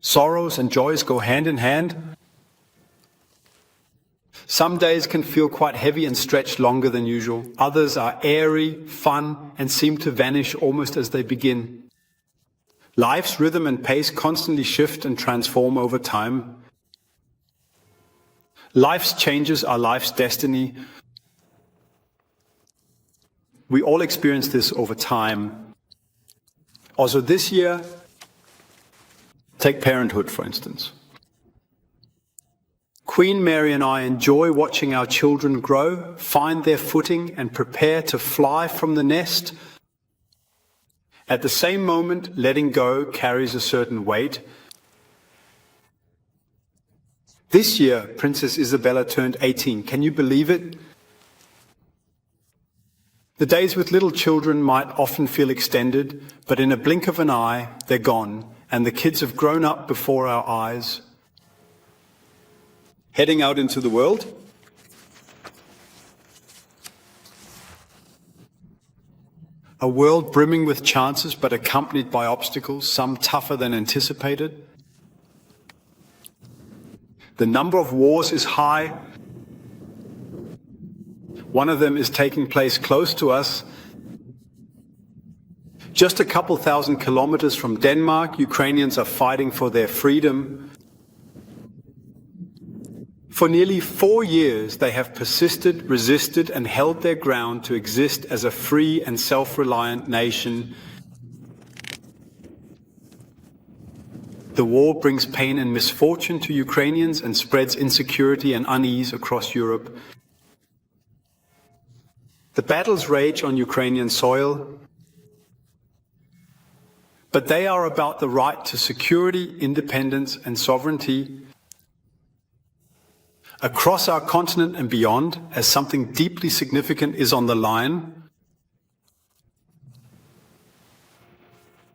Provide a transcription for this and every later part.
Sorrows and joys go hand in hand. Some days can feel quite heavy and stretch longer than usual. Others are airy, fun, and seem to vanish almost as they begin. Life's rhythm and pace constantly shift and transform over time. Life's changes are life's destiny. We all experience this over time. Also this year, take parenthood, for instance. Queen Mary and I enjoy watching our children grow, find their footing, and prepare to fly from the nest. At the same moment, letting go carries a certain weight. This year, Princess Isabella turned 18. Can you believe it? The days with little children might often feel extended, but in a blink of an eye, they're gone, and the kids have grown up before our eyes. Heading out into the world. A world brimming with chances, but accompanied by obstacles, some tougher than anticipated. The number of wars is high. One of them is taking place close to us. Just a couple thousand kilometers from Denmark, Ukrainians are fighting for their freedom. For nearly 4 years, they have persisted, resisted, and held their ground to exist as a free and self-reliant nation. The war brings pain and misfortune to Ukrainians and spreads insecurity and unease across Europe. The battles rage on Ukrainian soil, but they are about the right to security, independence, and sovereignty. Across our continent and beyond, as something deeply significant is on the line,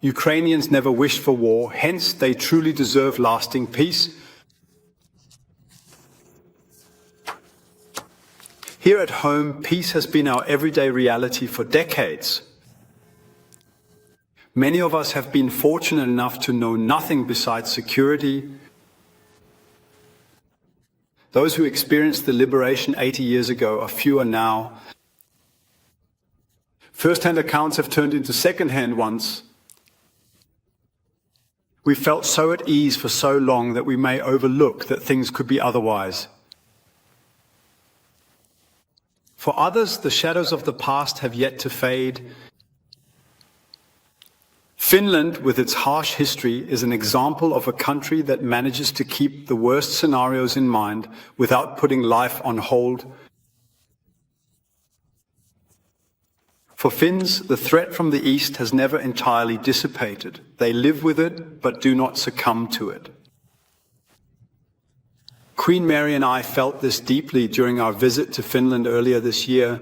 Ukrainians never wished for war, hence they truly deserve lasting peace. Here at home, peace has been our everyday reality for decades. Many of us have been fortunate enough to know nothing besides security. Those who experienced the liberation 80 years ago are fewer now. First-hand accounts have turned into second-hand ones. We felt so at ease for so long that we may overlook that things could be otherwise. For others, the shadows of the past have yet to fade. Finland, with its harsh history, is an example of a country that manages to keep the worst scenarios in mind without putting life on hold. For Finns, the threat from the east has never entirely dissipated. They live with it, but do not succumb to it. Queen Mary and I felt this deeply during our visit to Finland earlier this year.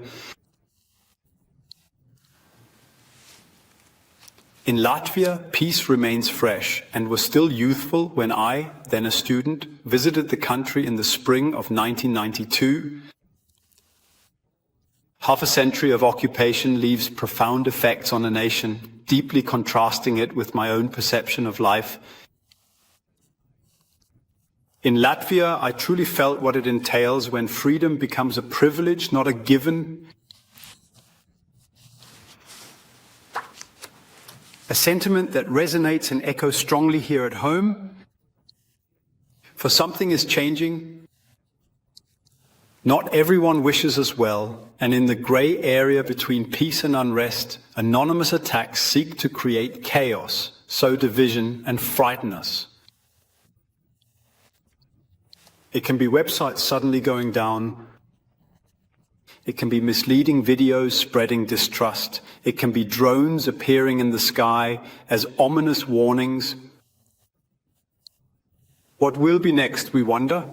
In Latvia, peace remains fresh and was still youthful when I, then a student, visited the country in the spring of 1992. Half a century of occupation leaves profound effects on a nation, deeply contrasting it with my own perception of life. In Latvia, I truly felt what it entails when freedom becomes a privilege, not a given. A sentiment that resonates and echoes strongly here at home. For something is changing. Not everyone wishes us well, and in the grey area between peace and unrest, anonymous attacks seek to create chaos, sow division, and frighten us. It can be websites suddenly going down. It can be misleading videos spreading distrust. It can be drones appearing in the sky as ominous warnings. What will be next, we wonder?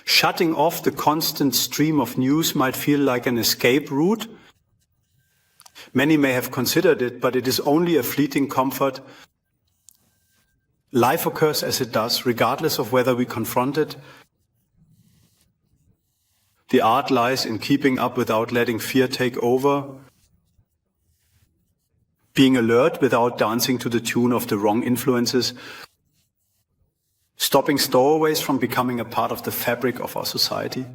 Shutting off the constant stream of news might feel like an escape route. Many may have considered it, but it is only a fleeting comfort. Life occurs as it does, regardless of whether we confront it. The art lies in keeping up without letting fear take over. being alert without dancing to the tune of the wrong influences, stopping stowaways from becoming a part of the fabric of our society.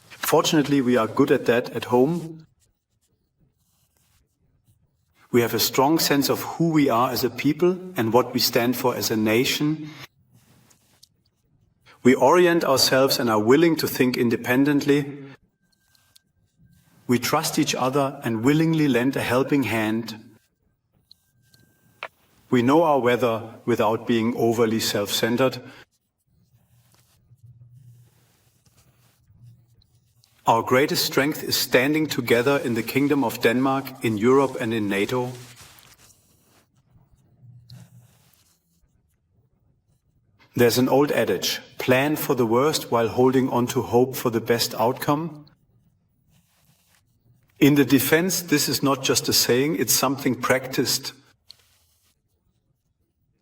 Fortunately, we are good at that at home. We have a strong sense of who we are as a people and what we stand for as a nation. We orient ourselves and are willing to think independently. We trust each other and willingly lend a helping hand. We know our weather without being overly self-centered. Our greatest strength is standing together in the Kingdom of Denmark, in Europe and in NATO. There's an old adage, plan for the worst while holding on to hope for the best outcome. In the defense, this is not just a saying, it's something practiced.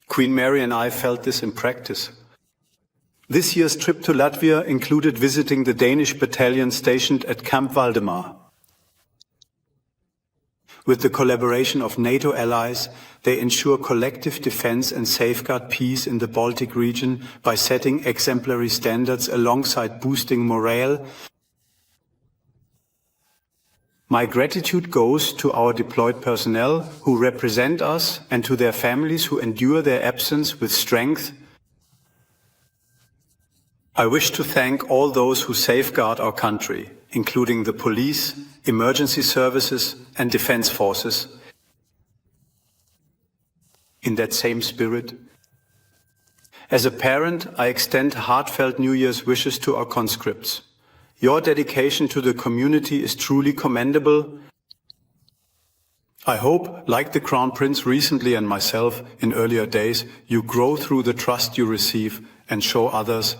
Queen Mary and I felt this in practice. This year's trip to Latvia included visiting the Danish battalion stationed at Camp Valdemar. With the collaboration of NATO allies, they ensure collective defense and safeguard peace in the Baltic region by setting exemplary standards alongside boosting morale. My gratitude goes to our deployed personnel who represent us and to their families who endure their absence with strength. I wish to thank all those who safeguard our country, including the police, emergency services and defense forces. In that same spirit, as a parent, I extend heartfelt New Year's wishes to our conscripts. Your dedication to the community is truly commendable. I hope, like the Crown Prince recently and myself in earlier days, you grow through the trust you receive and show others.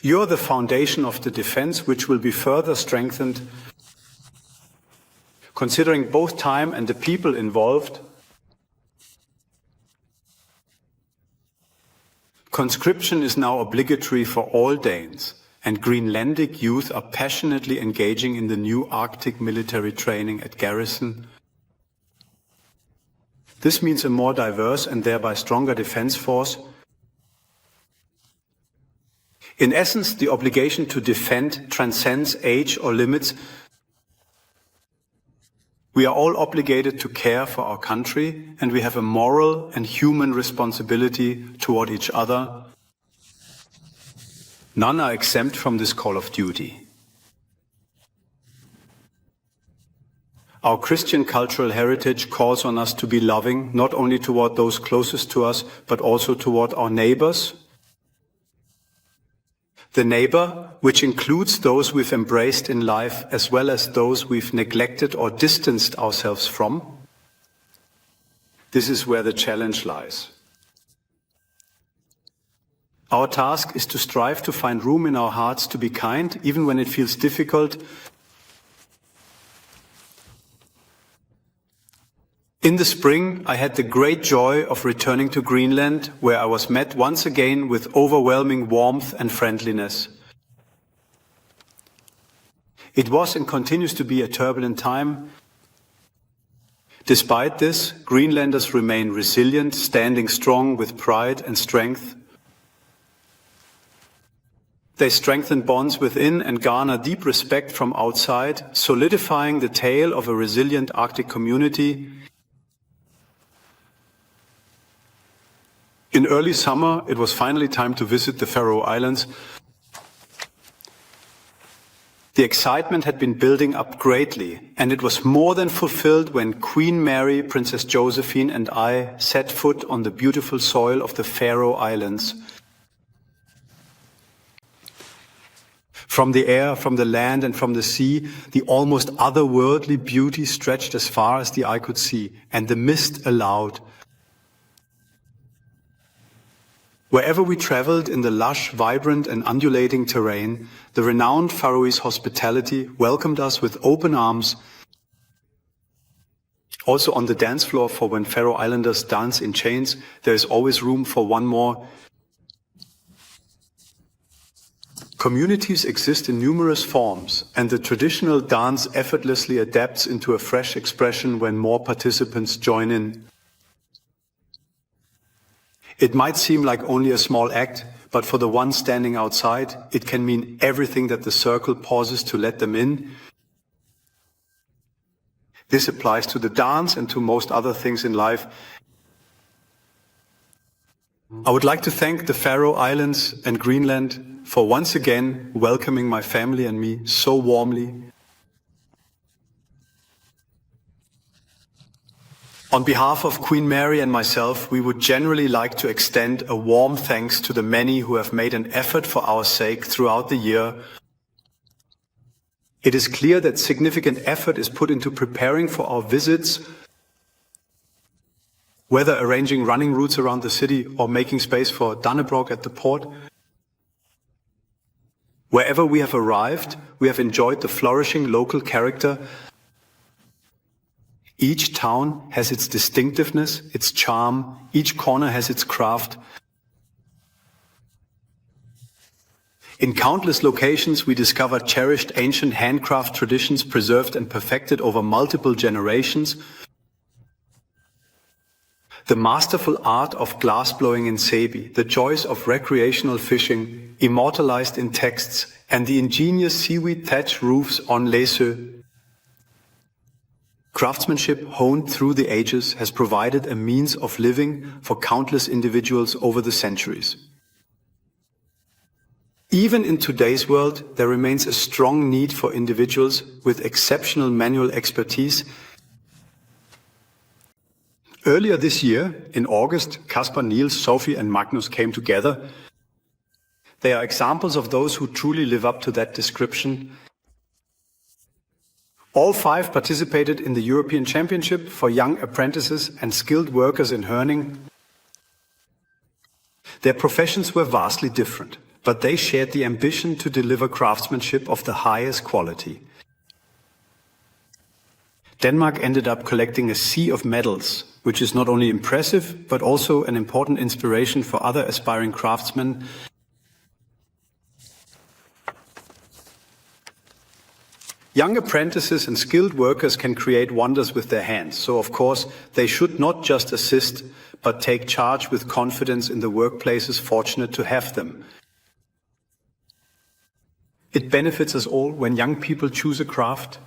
You're the foundation of the defense, which will be further strengthened. Considering both time and the people involved, conscription is now obligatory for all Danes, and Greenlandic youth are passionately engaging in the new Arctic military training at Garrison. This means a more diverse and thereby stronger defense force. In essence, the obligation to defend transcends age or limits. We are all obligated to care for our country, and we have a moral and human responsibility toward each other. None are exempt from this call of duty. Our Christian cultural heritage calls on us to be loving, not only toward those closest to us, but also toward our neighbors. The neighbor, which includes those we've embraced in life as well as those we've neglected or distanced ourselves from. This is where the challenge lies. Our task is to strive to find room in our hearts to be kind, even when it feels difficult. In the spring, I had the great joy of returning to Greenland, where I was met once again with overwhelming warmth and friendliness. It was and continues to be a turbulent time. Despite this, Greenlanders remain resilient, standing strong with pride and strength. They strengthen bonds within and garner deep respect from outside, solidifying the tale of a resilient Arctic community. In early summer, it was finally time to visit the Faroe Islands. The excitement had been building up greatly, and it was more than fulfilled when Queen Mary, Princess Josephine, and I set foot on the beautiful soil of the Faroe Islands. From the air, from the land, and from the sea, the almost otherworldly beauty stretched as far as the eye could see, and the mist allowed. Wherever we traveled in the lush, vibrant and undulating terrain, the renowned Faroese hospitality welcomed us with open arms. Also on the dance floor, for when Faroe Islanders dance in chains, there is always room for one more. Communities exist in numerous forms, and the traditional dance effortlessly adapts into a fresh expression when more participants join in. It might seem like only a small act, but for the one standing outside, it can mean everything that the circle pauses to let them in. This applies to the dance and to most other things in life. I would like to thank the Faroe Islands and Greenland for once again welcoming my family and me so warmly. On behalf of Queen Mary and myself, we would generally like to extend a warm thanks to the many who have made an effort for our sake throughout the year. It is clear that significant effort is put into preparing for our visits, whether arranging running routes around the city or making space for Dannebrog at the port. Wherever we have arrived, we have enjoyed the flourishing local character. Each town has its distinctiveness, its charm. Each corner has its craft. In countless locations, we discover cherished ancient handcraft traditions preserved and perfected over multiple generations. The masterful art of glassblowing in Sebi, the joys of recreational fishing, immortalized in texts, and the ingenious seaweed thatch roofs on Læsø. Craftsmanship honed through the ages has provided a means of living for countless individuals over the centuries. Even in today's world, there remains a strong need for individuals with exceptional manual expertise. Earlier this year, in August, Kasper, Niels, Sophie and Magnus came together. They are examples of those who truly live up to that description. All 5 participated in the European Championship for young apprentices and skilled workers in Herning. Their professions were vastly different, but they shared the ambition to deliver craftsmanship of the highest quality. Denmark ended up collecting a sea of medals, which is not only impressive, but also an important inspiration for other aspiring craftsmen. Young apprentices and skilled workers can create wonders with their hands, so of course they should not just assist, but take charge with confidence in the workplaces fortunate to have them. It benefits us all when young people choose a craft.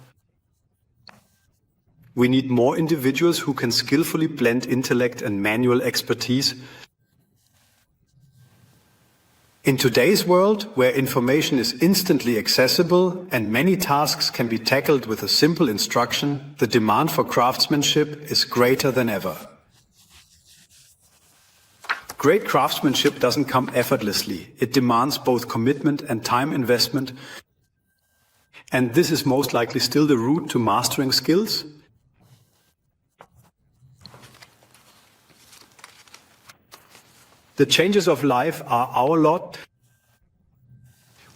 We need more individuals who can skillfully blend intellect and manual expertise. In today's world, where information is instantly accessible and many tasks can be tackled with a simple instruction, the demand for craftsmanship is greater than ever. Great craftsmanship doesn't come effortlessly. It demands both commitment and time investment. And this is most likely still the route to mastering skills. The changes of life are our lot.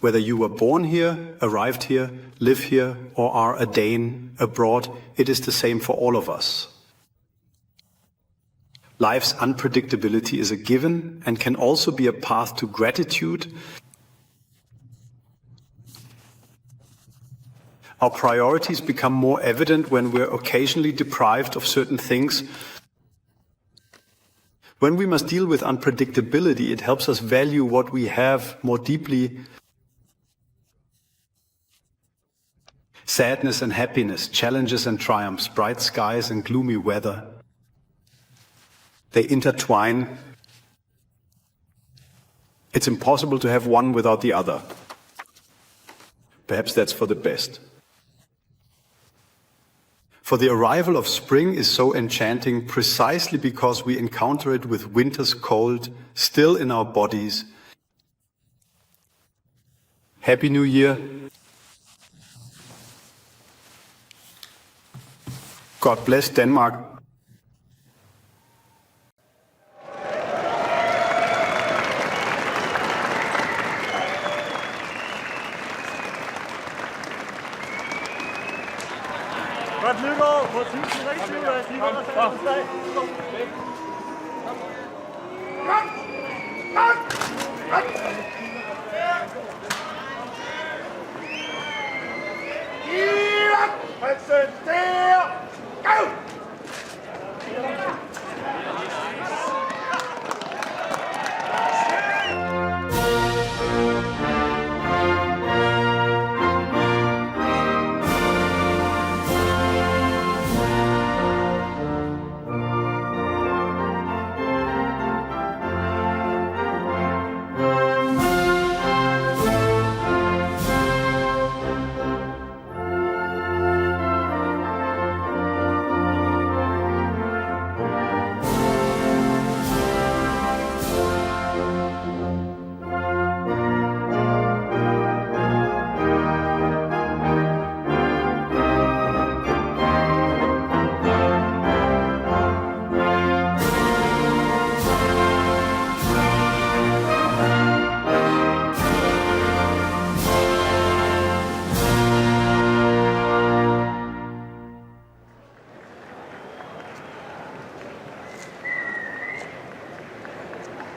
Whether you were born here, arrived here, live here, or are a Dane abroad, it is the same for all of us. Life's unpredictability is a given and can also be a path to gratitude. Our priorities become more evident when we're occasionally deprived of certain things. When we must deal with unpredictability, it helps us value what we have more deeply. Sadness and happiness, challenges and triumphs, bright skies and gloomy weather. They intertwine. It's impossible to have one without the other. Perhaps that's for the best. For the arrival of spring is so enchanting precisely because we encounter it with winter's cold still in our bodies. Happy New Year. God bless Denmark. Godt nytår på 1023. Hansen, stille! Go!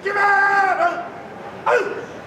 Give it!